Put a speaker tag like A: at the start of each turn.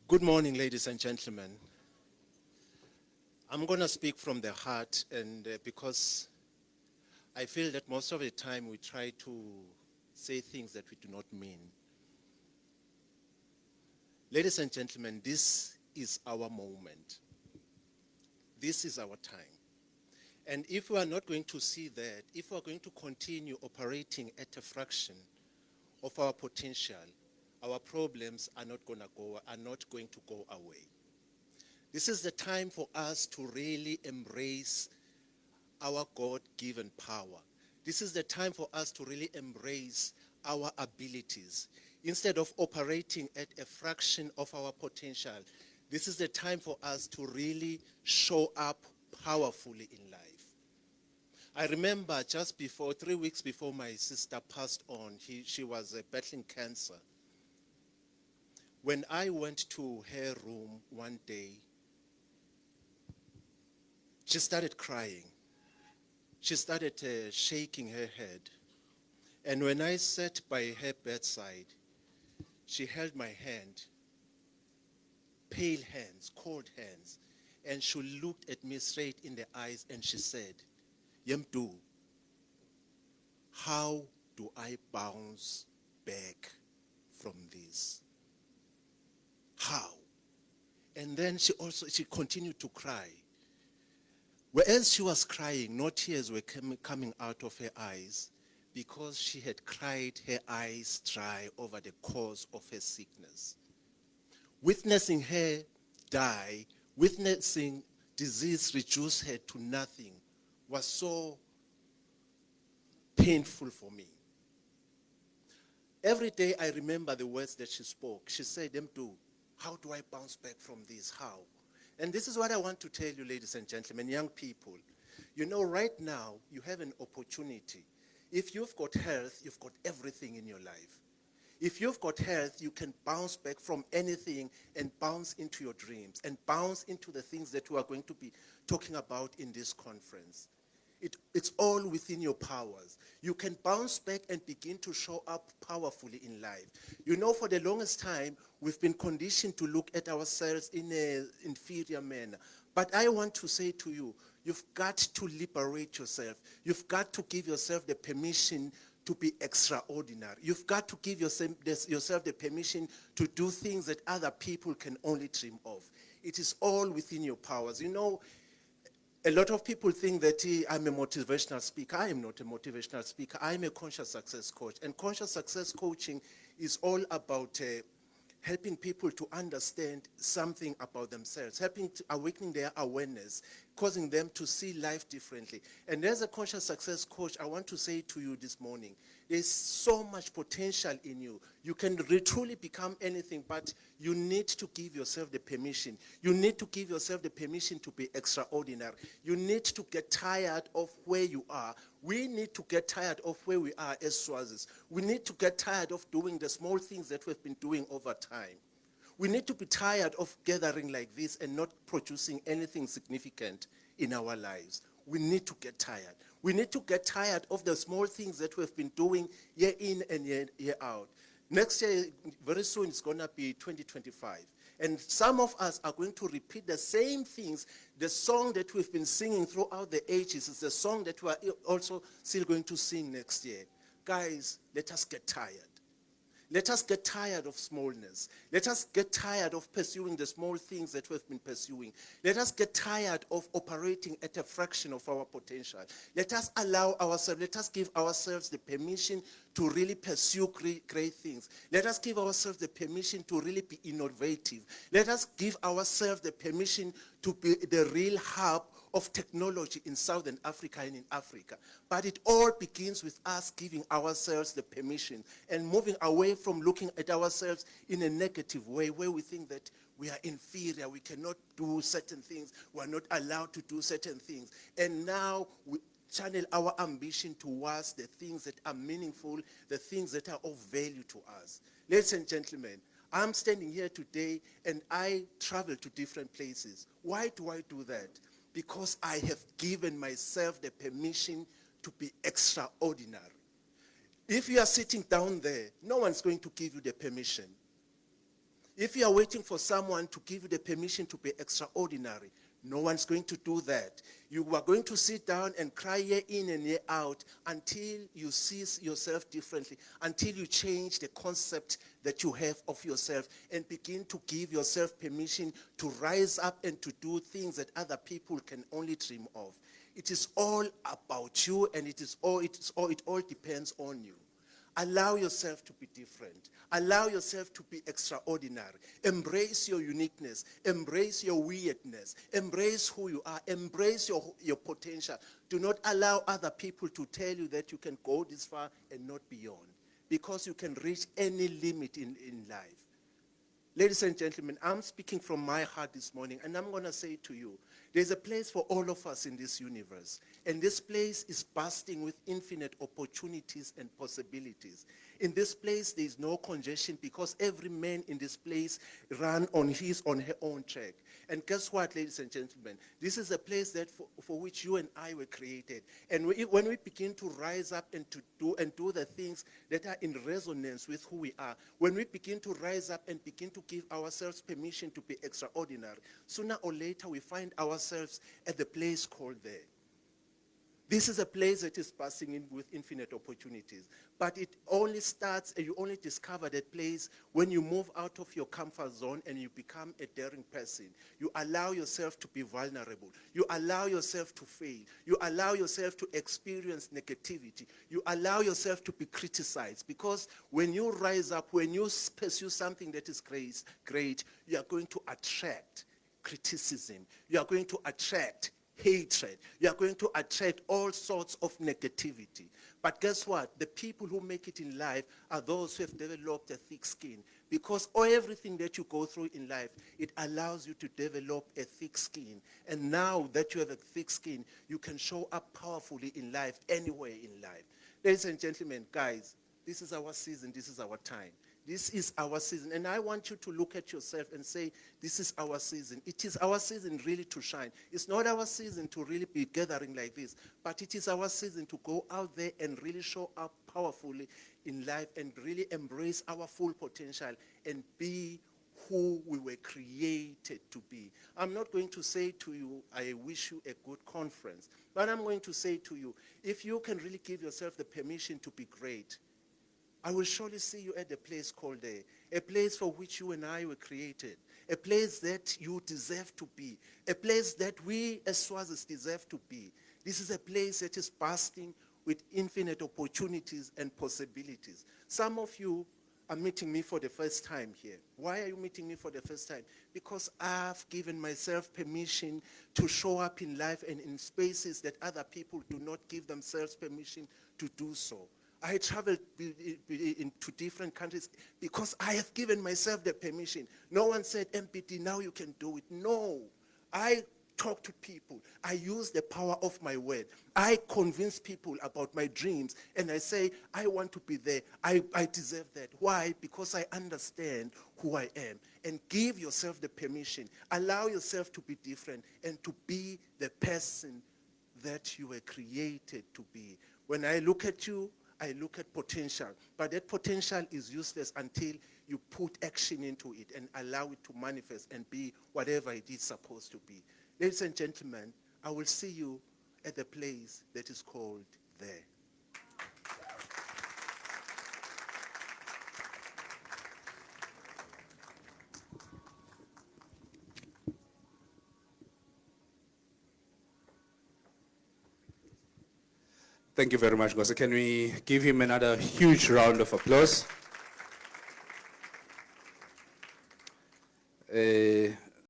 A: Good morning, ladies and gentlemen. I'm going to speak from the heart, and because I feel that most of the time we try to say things that we do not mean. Ladies and gentlemen, this is our moment. This is our time. And if we are not going to see that, if we are going to continue operating at a fraction of our potential, our problems are not going to go away. This is the time for us to really embrace our God-given power. This is the time for us to really embrace our abilities. Instead of operating at a fraction of our potential, this is the time for us to really show up powerfully in life. I remember just before, 3 weeks before my sister passed on, she was battling cancer. When I went to her room one day, she started crying. She started shaking her head. And when I sat by her bedside, she held my hand, pale hands, cold hands, and she looked at me straight in the eyes and she said, "Yemdu, how do I bounce back from this? How?" And then she continued to cry. Whereas she was crying, no tears were coming out of her eyes because she had cried her eyes dry over the cause of her sickness. Witnessing her die, witnessing disease reduce her to nothing was so painful for me. Every day I remember the words that she spoke. She said, "Mdu, how do I bounce back from this? How?" And this is what I want to tell you, ladies and gentlemen, young people. You know, right now, you have an opportunity. If you've got health, you've got everything in your life. If you've got health, you can bounce back from anything and bounce into your dreams and bounce into the things that we are going to be talking about in this conference. It's all within your powers. You can bounce back and begin to show up powerfully in life. You know, for the longest time, we've been conditioned to look at ourselves in an inferior manner. But I want to say to you, you've got to liberate yourself. You've got to give yourself the permission to be extraordinary. You've got to give yourself the permission to do things that other people can only dream of. It is all within your powers. You know, a lot of people think that I'm a motivational speaker. I am not a motivational speaker. I'm a conscious success coach. And conscious success coaching is all about helping people to understand something about themselves, helping to awakening their awareness, causing them to see life differently. And as a conscious success coach, I want to say to you this morning, there's so much potential in you. You can truly become anything, but you need to give yourself the permission. You need to give yourself the permission to be extraordinary. You need to get tired of where you are. We need to get tired of where we are as Swazis. We need to get tired of doing the small things that we've been doing over time. We need to be tired of gathering like this and not producing anything significant in our lives. We need to get tired. We need to get tired of the small things that we've been doing year in and year out. Next year, very soon, it's going to be 2025. And some of us are going to repeat the same things. The song that we've been singing throughout the ages is the song that we are also still going to sing next year. Guys, let us get tired. Let us get tired of smallness. Let us get tired of pursuing the small things that we've been pursuing. Let us get tired of operating at a fraction of our potential. Let us give ourselves the permission to really pursue great things. Let us give ourselves the permission to really be innovative. Let us give ourselves the permission to be the real hub of technology in Southern Africa and in Africa. But it all begins with us giving ourselves the permission and moving away from looking at ourselves in a negative way where we think that we are inferior, we cannot do certain things, we are not allowed to do certain things. And now we channel our ambition towards the things that are meaningful, the things that are of value to us. Ladies and gentlemen, I'm standing here today and I travel to different places. Why do I do that? Because I have given myself the permission to be extraordinary. If you are sitting down there, no one's going to give you the permission. If you are waiting for someone to give you the permission to be extraordinary, no one's going to do that. You are going to sit down and cry year in and year out until you see yourself differently, until you change the concept that you have of yourself and begin to give yourself permission to rise up and to do things that other people can only dream of. It is all about you, and it all depends on you. Allow yourself to be different. Allow yourself to be extraordinary. Embrace your uniqueness. Embrace your weirdness. Embrace who you are. Embrace your potential. Do not allow other people to tell you that you can go this far and not beyond, because you can reach any limit in life. Ladies and gentlemen, I'm speaking from my heart this morning, and I'm going to say to you, there's a place for all of us in this universe. And this place is bursting with infinite opportunities and possibilities. In this place, there's no congestion, because every man in this place ran on his or her own track. And guess what, ladies and gentlemen? This is a place that for which you and I were created. And when we begin to rise up and to do the things that are in resonance with who we are, when we begin to rise up and begin to give ourselves permission to be extraordinary, sooner or later we find ourselves at the place called there. This is a place that is passing in with infinite opportunities. But it only starts, and you only discover that place when you move out of your comfort zone and you become a daring person. You allow yourself to be vulnerable. You allow yourself to fail. You allow yourself to experience negativity. You allow yourself to be criticized. Because when you rise up, when you pursue something that is great, you are going to attract criticism. You are going to attract hatred. You are going to attract all sorts of negativity. But guess what? The people who make it in life are those who have developed a thick skin. Because everything that you go through in life, it allows you to develop a thick skin. And now that you have a thick skin, you can show up powerfully in life, anywhere in life. Ladies and gentlemen, guys, this is our season. This is our time. This is our season. And I want you to look at yourself and say, this is our season. It is our season really to shine. It's not our season to really be gathering like this, but it is our season to go out there and really show up powerfully in life and really embrace our full potential and be who we were created to be. I'm not going to say to you, I wish you a good conference, but I'm going to say to you, if you can really give yourself the permission to be great, I will surely see you at a place called there, a place for which you and I were created, a place that you deserve to be, a place that we as Swazis deserve to be. This is a place that is bursting with infinite opportunities and possibilities. Some of you are meeting me for the first time here. Why are you meeting me for the first time? Because I've given myself permission to show up in life and in spaces that other people do not give themselves permission to do so. I traveled into different countries because I have given myself the permission. No one said, MPT, now you can do it. No. I talk to people. I use the power of my word. I convince people about my dreams, and I say, I want to be there. I deserve that. Why? Because I understand who I am. And give yourself the permission. Allow yourself to be different and to be the person that you were created to be. When I look at you, I look at potential, but that potential is useless until you put action into it and allow it to manifest and be whatever it is supposed to be. Ladies and gentlemen, I will see you at the place that is called there.
B: Thank you very much, Gosa. Can we give him another huge round of applause?